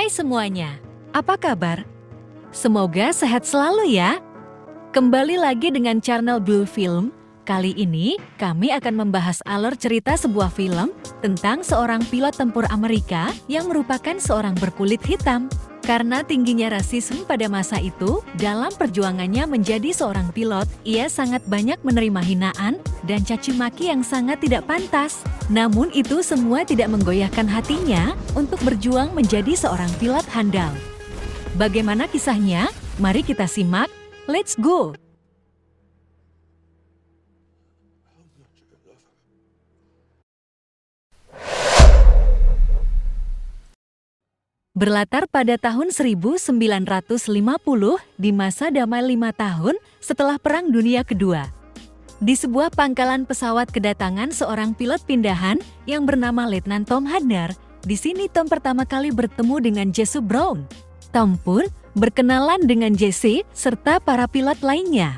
Hai semuanya, apa kabar? Semoga sehat selalu ya. Kembali lagi dengan channel Blue Film. Kali ini kami akan membahas alur cerita sebuah film tentang seorang pilot tempur Amerika yang merupakan seorang berkulit hitam. Karena tingginya rasisme pada masa itu, dalam perjuangannya menjadi seorang pilot, ia sangat banyak menerima hinaan dan caci maki yang sangat tidak pantas. Namun itu semua tidak menggoyahkan hatinya untuk berjuang menjadi seorang pilot handal. Bagaimana kisahnya? Mari kita simak. Let's go! Berlatar pada tahun 1950 di masa damai 5 tahun setelah Perang Dunia Kedua. Di sebuah pangkalan pesawat kedatangan seorang pilot pindahan yang bernama Letnan Tom Hadner. Di sini Tom pertama kali bertemu dengan Jesse Brown. Tom pun berkenalan dengan Jesse serta para pilot lainnya.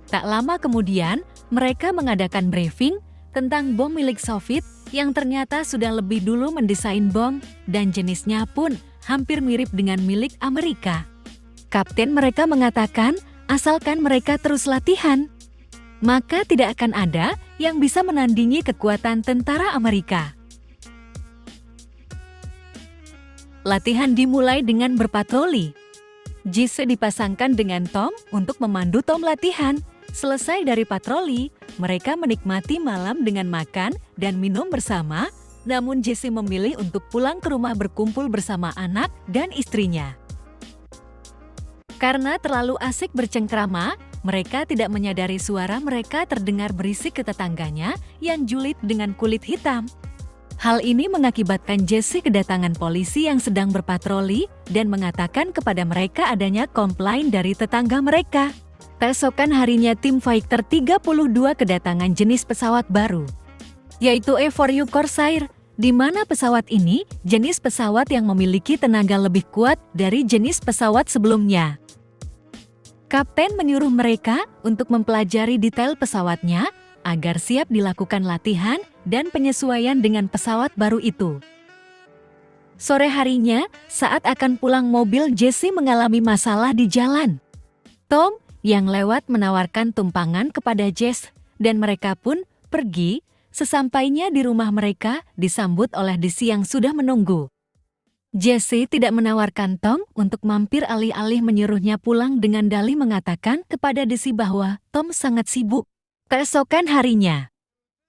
Tak lama kemudian, mereka mengadakan briefing tentang bom milik Soviet yang ternyata sudah lebih dulu mendesain bom dan jenisnya pun hampir mirip dengan milik Amerika. Kapten mereka mengatakan, asalkan mereka terus latihan, maka tidak akan ada yang bisa menandingi kekuatan tentara Amerika. Latihan dimulai dengan berpatroli. Jesse dipasangkan dengan Tom untuk memandu Tom latihan. Selesai dari patroli, mereka menikmati malam dengan makan dan minum bersama, namun Jesse memilih untuk pulang ke rumah berkumpul bersama anak dan istrinya. Karena terlalu asik bercengkrama, mereka tidak menyadari suara mereka terdengar berisik ke tetangganya yang julid dengan kulit hitam. Hal ini mengakibatkan Jesse kedatangan polisi yang sedang berpatroli dan mengatakan kepada mereka adanya komplain dari tetangga mereka. Keesokan harinya tim Fighter 32 kedatangan jenis pesawat baru, yaitu E-4U Corsair, di mana pesawat ini jenis pesawat yang memiliki tenaga lebih kuat dari jenis pesawat sebelumnya. Kapten menyuruh mereka untuk mempelajari detail pesawatnya agar siap dilakukan latihan dan penyesuaian dengan pesawat baru itu. Sore harinya, saat akan pulang mobil Jesse mengalami masalah di jalan. Tom yang lewat menawarkan tumpangan kepada Jesse, dan mereka pun pergi. Sesampainya di rumah mereka, disambut oleh Desi yang sudah menunggu. Jesse tidak menawarkan Tom untuk mampir, alih-alih menyuruhnya pulang dengan dalih mengatakan kepada Desi bahwa Tom sangat sibuk. Keesokan harinya,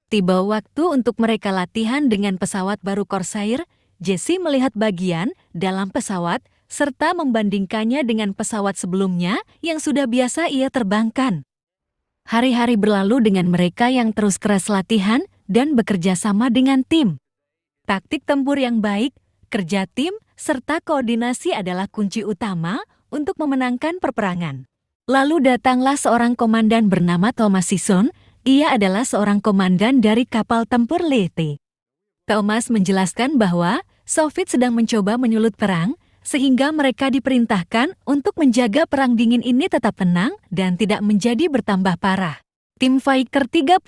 tiba waktu untuk mereka latihan dengan pesawat baru Corsair. Jesse melihat bagian dalam pesawat serta membandingkannya dengan pesawat sebelumnya yang sudah biasa ia terbangkan. Hari-hari berlalu dengan mereka yang terus keras latihan dan bekerja sama dengan tim. Taktik tempur yang baik, kerja tim, serta koordinasi adalah kunci utama untuk memenangkan peperangan. Lalu datanglah seorang komandan bernama Thomas Sisson. Ia adalah seorang komandan dari kapal tempur Leyte. Thomas menjelaskan bahwa Soviet sedang mencoba menyulut perang, sehingga mereka diperintahkan untuk menjaga perang dingin ini tetap tenang dan tidak menjadi bertambah parah. Tim Fighter 32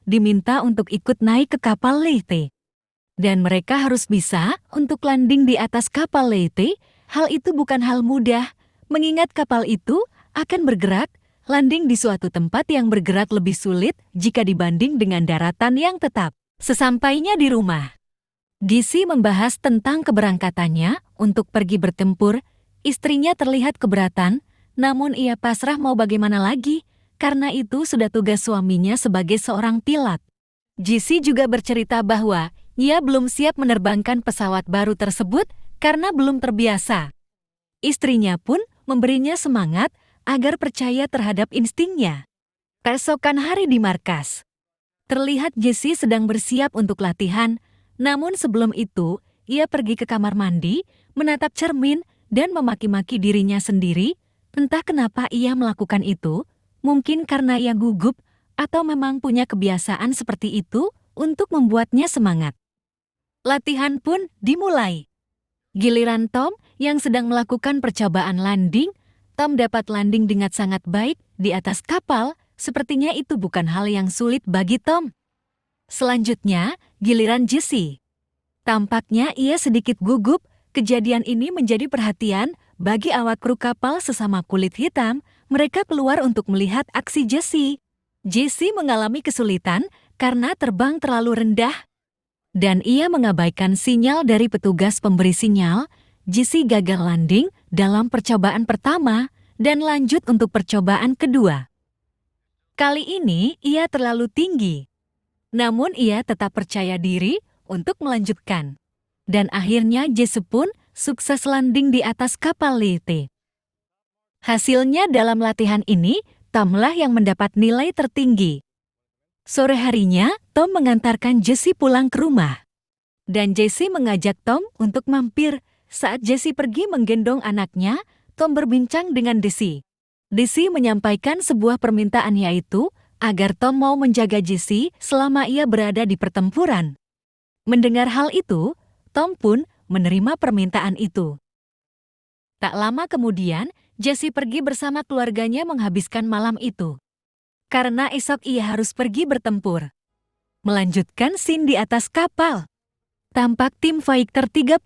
diminta untuk ikut naik ke kapal Leyte. Dan mereka harus bisa untuk landing di atas kapal Leyte. Hal itu bukan hal mudah, mengingat kapal itu akan bergerak, landing di suatu tempat yang bergerak lebih sulit jika dibanding dengan daratan yang tetap. Sesampainya di rumah, Desi membahas tentang keberangkatannya untuk pergi bertempur. Istrinya terlihat keberatan, namun ia pasrah, mau bagaimana lagi, karena itu sudah tugas suaminya sebagai seorang pilot. Jesse juga bercerita bahwa ia belum siap menerbangkan pesawat baru tersebut karena belum terbiasa. Istrinya pun memberinya semangat agar percaya terhadap instingnya. Keesokan hari di markas, terlihat Jesse sedang bersiap untuk latihan. Namun sebelum itu, ia pergi ke kamar mandi, menatap cermin, dan memaki-maki dirinya sendiri. Entah kenapa ia melakukan itu, mungkin karena ia gugup, atau memang punya kebiasaan seperti itu untuk membuatnya semangat. Latihan pun dimulai. Giliran Tom yang sedang melakukan percobaan landing. Tom dapat landing dengan sangat baik di atas kapal, sepertinya itu bukan hal yang sulit bagi Tom. Selanjutnya, giliran Jesse. Tampaknya ia sedikit gugup. Kejadian ini menjadi perhatian bagi awak kru kapal sesama kulit hitam. Mereka keluar untuk melihat aksi Jesse. Jesse mengalami kesulitan karena terbang terlalu rendah dan ia mengabaikan sinyal dari petugas pemberi sinyal. Jesse gagal landing dalam percobaan pertama dan lanjut untuk percobaan kedua. Kali ini ia terlalu tinggi, namun ia tetap percaya diri untuk melanjutkan. Dan akhirnya Jesse pun sukses landing di atas kapal Leyte. Hasilnya dalam latihan ini, Tomlah yang mendapat nilai tertinggi. Sore harinya, Tom mengantarkan Jesse pulang ke rumah. Dan Jesse mengajak Tom untuk mampir. Saat Jesse pergi menggendong anaknya, Tom berbincang dengan Daisy. Daisy menyampaikan sebuah permintaan yaitu agar Tom mau menjaga Jesse selama ia berada di pertempuran. Mendengar hal itu, Tom pun menerima permintaan itu. Tak lama kemudian, Jesse pergi bersama keluarganya menghabiskan malam itu. Karena esok ia harus pergi bertempur. Melanjutkan scene di atas kapal. Tampak tim Fighter 32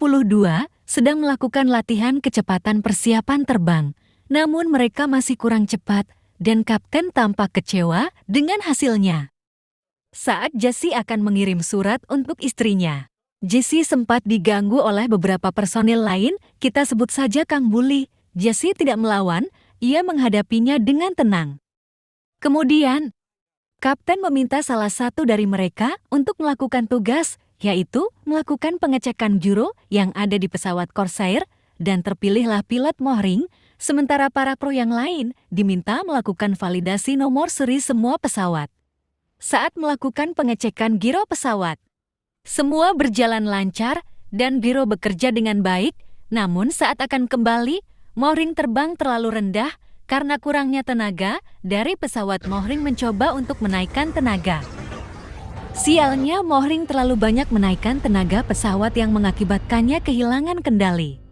sedang melakukan latihan kecepatan persiapan terbang. Namun mereka masih kurang cepat dan kapten tampak kecewa dengan hasilnya. Saat Jesse akan mengirim surat untuk istrinya, Jesse sempat diganggu oleh beberapa personil lain, kita sebut saja Kang Bully. Jesse tidak melawan, ia menghadapinya dengan tenang. Kemudian, kapten meminta salah satu dari mereka untuk melakukan tugas, yaitu melakukan pengecekan gyro yang ada di pesawat Corsair, dan terpilihlah pilot Mohring, sementara para kru yang lain diminta melakukan validasi nomor seri semua pesawat. Saat melakukan pengecekan gyro pesawat, semua berjalan lancar dan gyro bekerja dengan baik, namun saat akan kembali, Mohring terbang terlalu rendah karena kurangnya tenaga dari pesawat. Mohring mencoba untuk menaikkan tenaga. Sialnya, Mohring terlalu banyak menaikkan tenaga pesawat yang mengakibatkannya kehilangan kendali.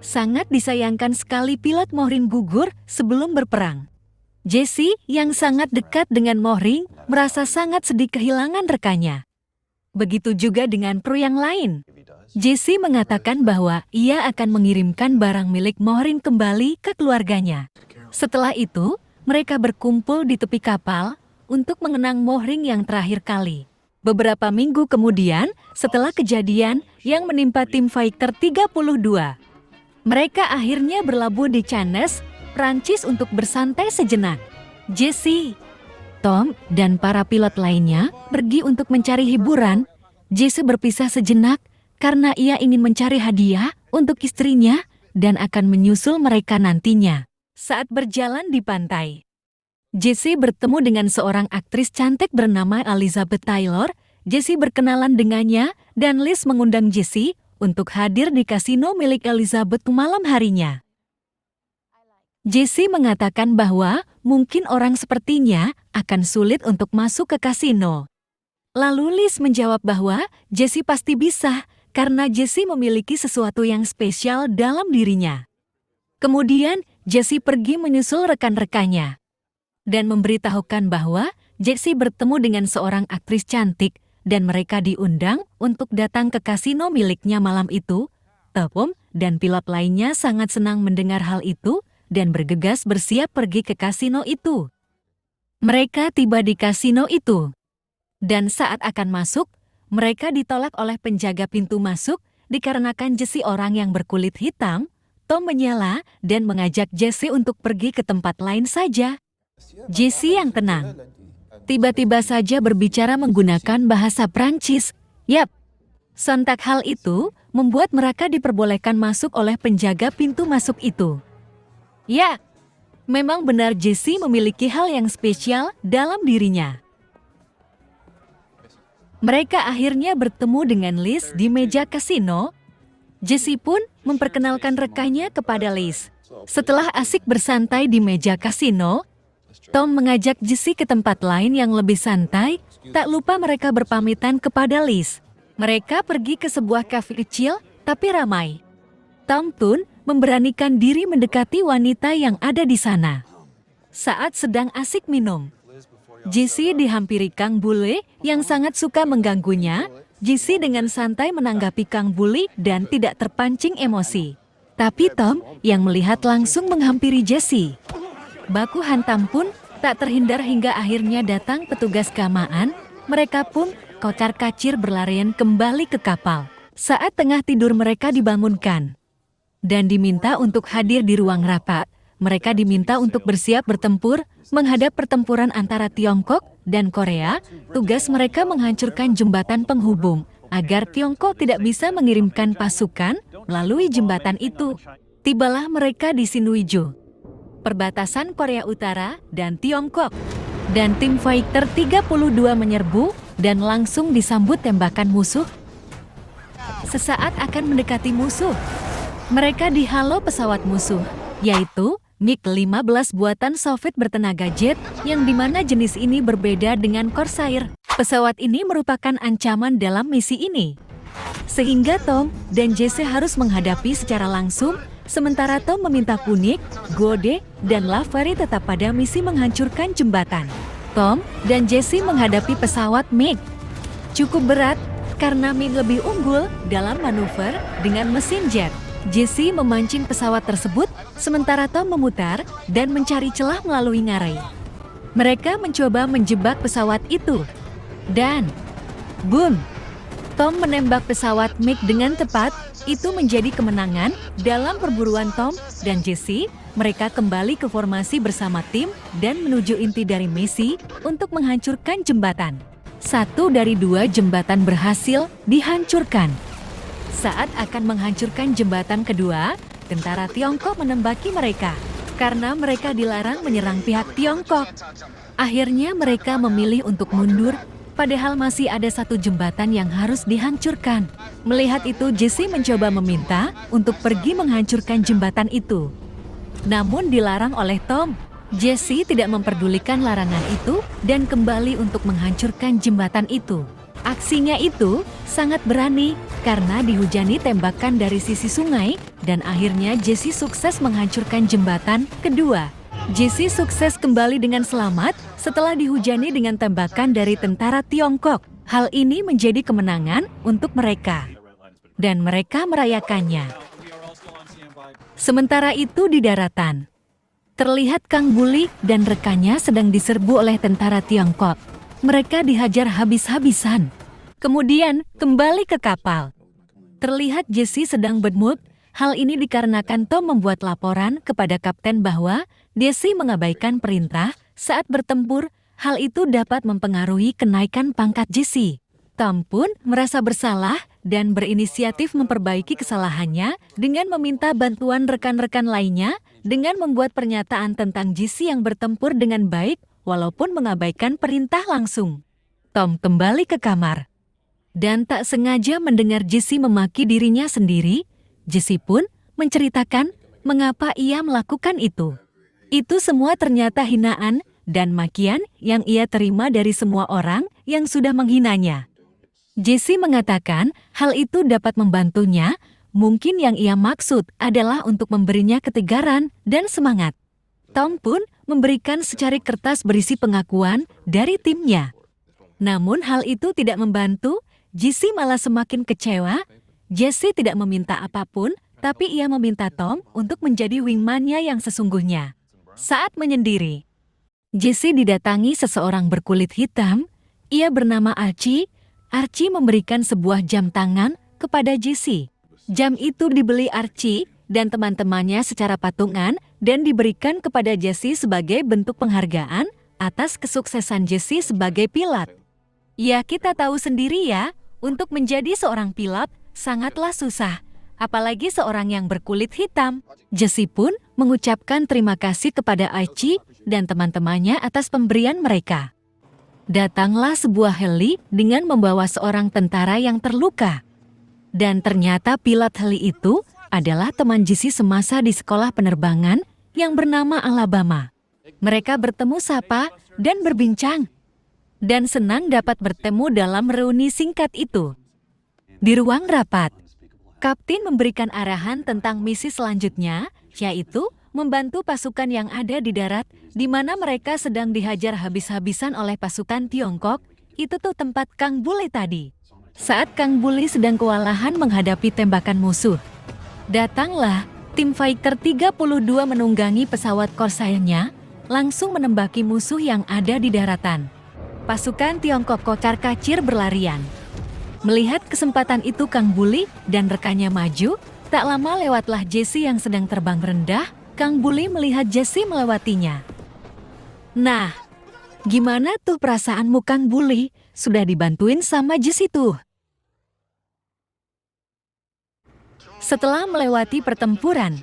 Sangat disayangkan sekali pilot Mohring gugur sebelum berperang. Jesse yang sangat dekat dengan Mohring merasa sangat sedih kehilangan rekannya. Begitu juga dengan kru yang lain. Jesse mengatakan bahwa ia akan mengirimkan barang milik Mohring kembali ke keluarganya. Setelah itu, mereka berkumpul di tepi kapal untuk mengenang Mohring yang terakhir kali. Beberapa minggu kemudian, setelah kejadian yang menimpa tim Fighter 32, mereka akhirnya berlabuh di Cannes, Prancis untuk bersantai sejenak. Jesse, Tom, dan para pilot lainnya pergi untuk mencari hiburan. Jesse berpisah sejenak karena ia ingin mencari hadiah untuk istrinya dan akan menyusul mereka nantinya. Saat berjalan di pantai, Jesse bertemu dengan seorang aktris cantik bernama Elizabeth Taylor. Jesse berkenalan dengannya dan Liz mengundang Jesse untuk hadir di kasino milik Elizabeth malam harinya. Jesse mengatakan bahwa mungkin orang sepertinya akan sulit untuk masuk ke kasino. Lalu Liz menjawab bahwa Jesse pasti bisa karena Jesse memiliki sesuatu yang spesial dalam dirinya. Kemudian Jesse pergi menyusul rekan-rekannya dan memberitahukan bahwa Jesse bertemu dengan seorang aktris cantik dan mereka diundang untuk datang ke kasino miliknya malam itu. Tom dan pilot lainnya sangat senang mendengar hal itu dan bergegas bersiap pergi ke kasino itu. Mereka tiba di kasino itu. Dan saat akan masuk, mereka ditolak oleh penjaga pintu masuk dikarenakan Jesse orang yang berkulit hitam. Tom menyela dan mengajak Jesse untuk pergi ke tempat lain saja. Jesse yang tenang, tiba-tiba saja berbicara menggunakan bahasa Prancis. Yap, sontak hal itu membuat mereka diperbolehkan masuk oleh penjaga pintu masuk itu. Ya, memang benar Jesse memiliki hal yang spesial dalam dirinya. Mereka akhirnya bertemu dengan Liz di meja kasino. Jesse pun memperkenalkan rekannya kepada Liz. Setelah asik bersantai di meja kasino, Tom mengajak Jesse ke tempat lain yang lebih santai. Tak lupa mereka berpamitan kepada Liz. Mereka pergi ke sebuah kafe kecil tapi ramai. Tom pun memberanikan diri mendekati wanita yang ada di sana. Saat sedang asik minum, Jesse dihampiri Kang Bully yang sangat suka mengganggunya. Jesse dengan santai menanggapi Kang Bully dan tidak terpancing emosi. Tapi Tom yang melihat langsung menghampiri Jesse. Baku hantam pun tak terhindar hingga akhirnya datang petugas keamanan. Mereka pun kocar-kacir berlarian kembali ke kapal. Saat tengah tidur mereka dibangunkan dan diminta untuk hadir di ruang rapat. Mereka diminta untuk bersiap bertempur menghadap pertempuran antara Tiongkok dan Korea. Tugas mereka menghancurkan jembatan penghubung agar Tiongkok tidak bisa mengirimkan pasukan melalui jembatan itu. Tibalah mereka di Sinuiju, perbatasan Korea Utara dan Tiongkok. Dan tim fighter 32 menyerbu dan langsung disambut tembakan musuh. Sesaat akan mendekati musuh, mereka dihalau pesawat musuh, yaitu MiG-15 buatan Soviet bertenaga jet, yang dimana jenis ini berbeda dengan Corsair. Pesawat ini merupakan ancaman dalam misi ini. Sehingga Tom dan Jesse harus menghadapi secara langsung, sementara Tom meminta Punik, Gode, dan Laveri tetap pada misi menghancurkan jembatan. Tom dan Jesse menghadapi pesawat MiG. Cukup berat, karena MiG lebih unggul dalam manuver dengan mesin jet. Jesse memancing pesawat tersebut, sementara Tom memutar dan mencari celah melalui ngarai. Mereka mencoba menjebak pesawat itu. Dan, boom! Tom menembak pesawat MiG dengan tepat. Itu menjadi kemenangan dalam perburuan Tom dan Jesse. Mereka kembali ke formasi bersama tim dan menuju inti dari misi untuk menghancurkan jembatan. 1 dari 2 jembatan berhasil dihancurkan. Saat akan menghancurkan jembatan kedua, tentara Tiongkok menembaki mereka karena mereka dilarang menyerang pihak Tiongkok. Akhirnya mereka memilih untuk mundur, padahal masih ada 1 jembatan yang harus dihancurkan. Melihat itu, Jesse mencoba meminta untuk pergi menghancurkan jembatan itu. Namun dilarang oleh Tom. Jesse tidak memperdulikan larangan itu dan kembali untuk menghancurkan jembatan itu. Aksinya itu sangat berani karena dihujani tembakan dari sisi sungai dan akhirnya Jesse sukses menghancurkan jembatan kedua. Jesse sukses kembali dengan selamat setelah dihujani dengan tembakan dari tentara Tiongkok. Hal ini menjadi kemenangan untuk mereka dan mereka merayakannya. Sementara itu di daratan, terlihat Kang Bully dan rekannya sedang diserbu oleh tentara Tiongkok. Mereka dihajar habis-habisan. Kemudian kembali ke kapal. Terlihat Jesse sedang bad mood. Hal ini dikarenakan Tom membuat laporan kepada kapten bahwa Jesse mengabaikan perintah saat bertempur. Hal itu dapat mempengaruhi kenaikan pangkat Jesse. Tom pun merasa bersalah dan berinisiatif memperbaiki kesalahannya dengan meminta bantuan rekan-rekan lainnya dengan membuat pernyataan tentang Jesse yang bertempur dengan baik walaupun mengabaikan perintah langsung. Tom kembali ke kamar dan tak sengaja mendengar Jesse memaki dirinya sendiri. Jesse pun menceritakan mengapa ia melakukan itu. Itu semua ternyata hinaan dan makian yang ia terima dari semua orang yang sudah menghinanya. Jesse mengatakan hal itu dapat membantunya. Mungkin yang ia maksud adalah untuk memberinya ketegaran dan semangat. Tom pun memberikan secari kertas berisi pengakuan dari timnya. Namun hal itu tidak membantu. Jesse malah semakin kecewa. Jesse tidak meminta apapun, tapi ia meminta Tom untuk menjadi wingman-nya yang sesungguhnya. Saat menyendiri, Jesse didatangi seseorang berkulit hitam. Ia bernama Archie. Archie memberikan sebuah jam tangan kepada Jesse. Jam itu dibeli Archie dan teman-temannya secara patungan dan diberikan kepada Jesse sebagai bentuk penghargaan atas kesuksesan Jesse sebagai pilot. Ya, kita tahu sendiri ya, untuk menjadi seorang pilot sangatlah susah, apalagi seorang yang berkulit hitam. Jesse pun mengucapkan terima kasih kepada Archie dan teman-temannya atas pemberian mereka. Datanglah sebuah heli dengan membawa seorang tentara yang terluka. Dan ternyata pilot heli itu adalah teman Jesse semasa di sekolah penerbangan yang bernama Alabama. Mereka bertemu sapa dan berbincang. Dan senang dapat bertemu dalam reuni singkat itu. Di ruang rapat, Kapten memberikan arahan tentang misi selanjutnya, yaitu membantu pasukan yang ada di darat, di mana mereka sedang dihajar habis-habisan oleh pasukan Tiongkok. Itu tuh tempat Kang Bully tadi. Saat Kang Bully sedang kewalahan menghadapi tembakan musuh, datanglah tim fighter 32 menunggangi pesawat Corsair-nya, langsung menembaki musuh yang ada di daratan. Pasukan Tiongkok kocar-kacir berlarian. Melihat kesempatan itu Kang Bully dan rekannya maju, tak lama lewatlah Jessie yang sedang terbang rendah. Kang Bully melihat Jessie melewatinya. Nah, gimana tuh perasaanmu Kang Bully? Sudah dibantuin sama Jessie tuh. Setelah melewati pertempuran,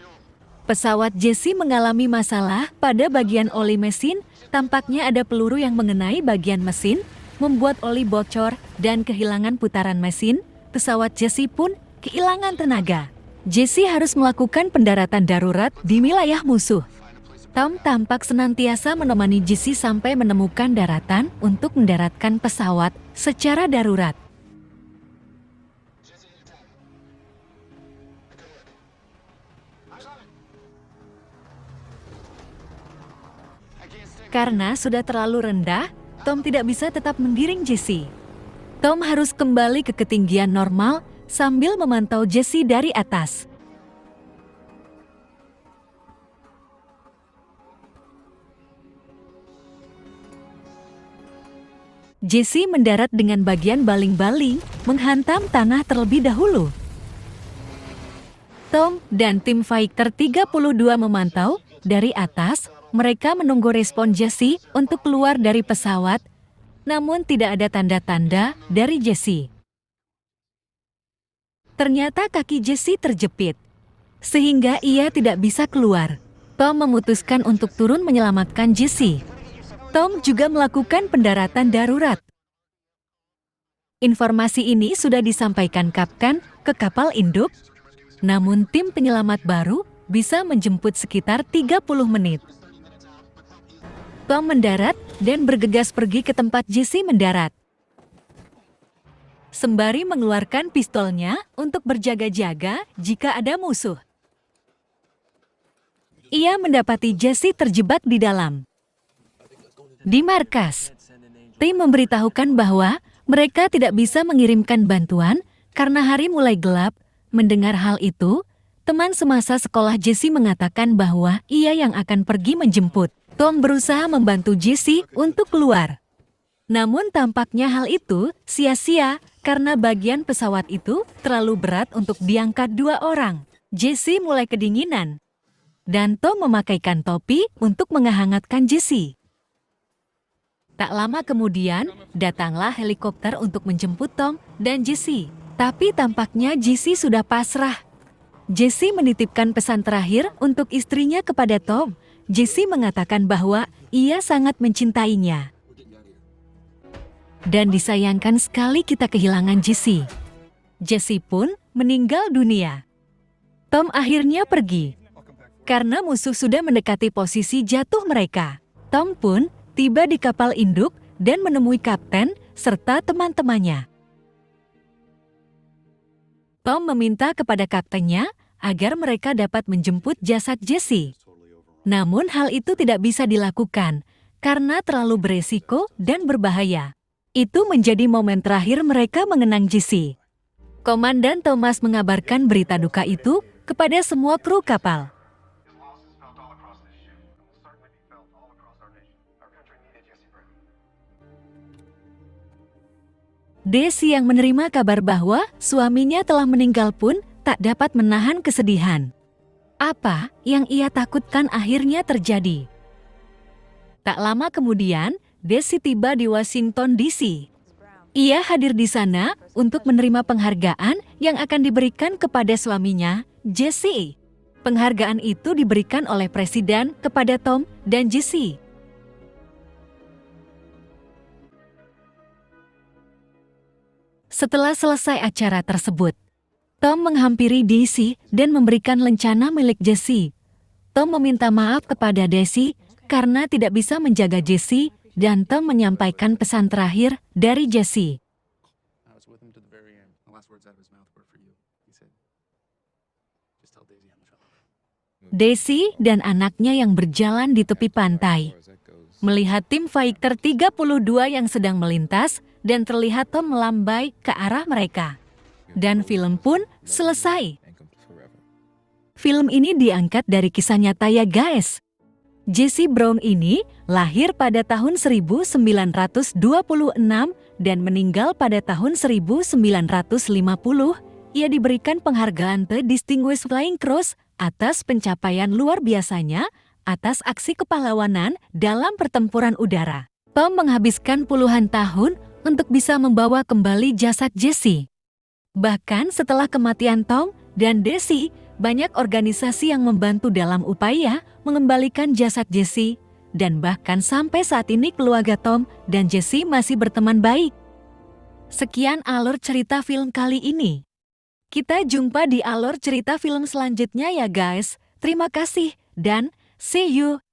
pesawat Jessie mengalami masalah pada bagian oli mesin. Tampaknya ada peluru yang mengenai bagian mesin, membuat oli bocor dan kehilangan putaran mesin. Pesawat Jessie pun kehilangan tenaga. Jessie harus melakukan pendaratan darurat di wilayah musuh. Tom tampak senantiasa menemani Jessie sampai menemukan daratan untuk mendaratkan pesawat secara darurat. Karena sudah terlalu rendah, Tom tidak bisa tetap menggiring Jessie. Tom harus kembali ke ketinggian normal sambil memantau Jessie dari atas. Jessie mendarat dengan bagian baling-baling, menghantam tanah terlebih dahulu. Tom dan tim fighter 32 memantau dari atas. Mereka menunggu respon Jessie untuk keluar dari pesawat, namun tidak ada tanda-tanda dari Jessie. Ternyata kaki Jessie terjepit, sehingga ia tidak bisa keluar. Tom memutuskan untuk turun menyelamatkan Jessie. Tom juga melakukan pendaratan darurat. Informasi ini sudah disampaikan Kapten ke kapal induk, namun tim penyelamat baru bisa menjemput sekitar 30 menit. Tom mendarat dan bergegas pergi ke tempat Jessie mendarat. Sembari mengeluarkan pistolnya untuk berjaga-jaga jika ada musuh. Ia mendapati Jessie terjebak di dalam. Di markas, tim memberitahukan bahwa mereka tidak bisa mengirimkan bantuan karena hari mulai gelap. Mendengar hal itu, teman semasa sekolah Jessie mengatakan bahwa ia yang akan pergi menjemput. Tom berusaha membantu Jessie untuk keluar. Namun tampaknya hal itu sia-sia karena bagian pesawat itu terlalu berat untuk diangkat 2 orang. Jessie mulai kedinginan, dan Tom memakaikan topi untuk menghangatkan Jessie. Tak lama kemudian, datanglah helikopter untuk menjemput Tom dan Jessie. Tapi tampaknya Jessie sudah pasrah. Jessie menitipkan pesan terakhir untuk istrinya kepada Tom. Jessie mengatakan bahwa ia sangat mencintainya. Dan disayangkan sekali kita kehilangan Jessie. Jessie pun meninggal dunia. Tom akhirnya pergi. Karena musuh sudah mendekati posisi jatuh mereka. Tom pun tiba di kapal induk dan menemui kapten serta teman-temannya. Tom meminta kepada kaptennya agar mereka dapat menjemput jasad Jessie. Namun hal itu tidak bisa dilakukan karena terlalu beresiko dan berbahaya. Itu menjadi momen terakhir mereka mengenang Jessie. Komandan Thomas mengabarkan berita duka itu kepada semua kru kapal. Daisy yang menerima kabar bahwa suaminya telah meninggal pun tak dapat menahan kesedihan. Apa yang ia takutkan akhirnya terjadi. Tak lama kemudian, Daisy tiba di Washington DC. Ia hadir di sana untuk menerima penghargaan yang akan diberikan kepada suaminya, Jessie. Penghargaan itu diberikan oleh Presiden kepada Tom dan Jessie. Setelah selesai acara tersebut, Tom menghampiri Daisy dan memberikan lencana milik Jessie. Tom meminta maaf kepada Daisy karena tidak bisa menjaga Jessie dan Tom menyampaikan pesan terakhir dari Jessie. Daisy dan anaknya yang berjalan di tepi pantai. Melihat tim fighter 32 yang sedang melintas, dan terlihat Tom melambai ke arah mereka. Dan film pun selesai. Film ini diangkat dari kisah nyata ya guys. Jesse Brown ini lahir pada tahun 1926 dan meninggal pada tahun 1950. Ia diberikan penghargaan The Distinguished Flying Cross atas pencapaian luar biasanya atas aksi kepahlawanan dalam pertempuran udara. Tom menghabiskan puluhan tahun untuk bisa membawa kembali jasad Jesse. Bahkan setelah kematian Tom dan Daisy, banyak organisasi yang membantu dalam upaya mengembalikan jasad Jesse. Dan bahkan sampai saat ini keluarga Tom dan Jesse masih berteman baik. Sekian alur cerita film kali ini. Kita jumpa di alur cerita film selanjutnya ya guys. Terima kasih dan see you!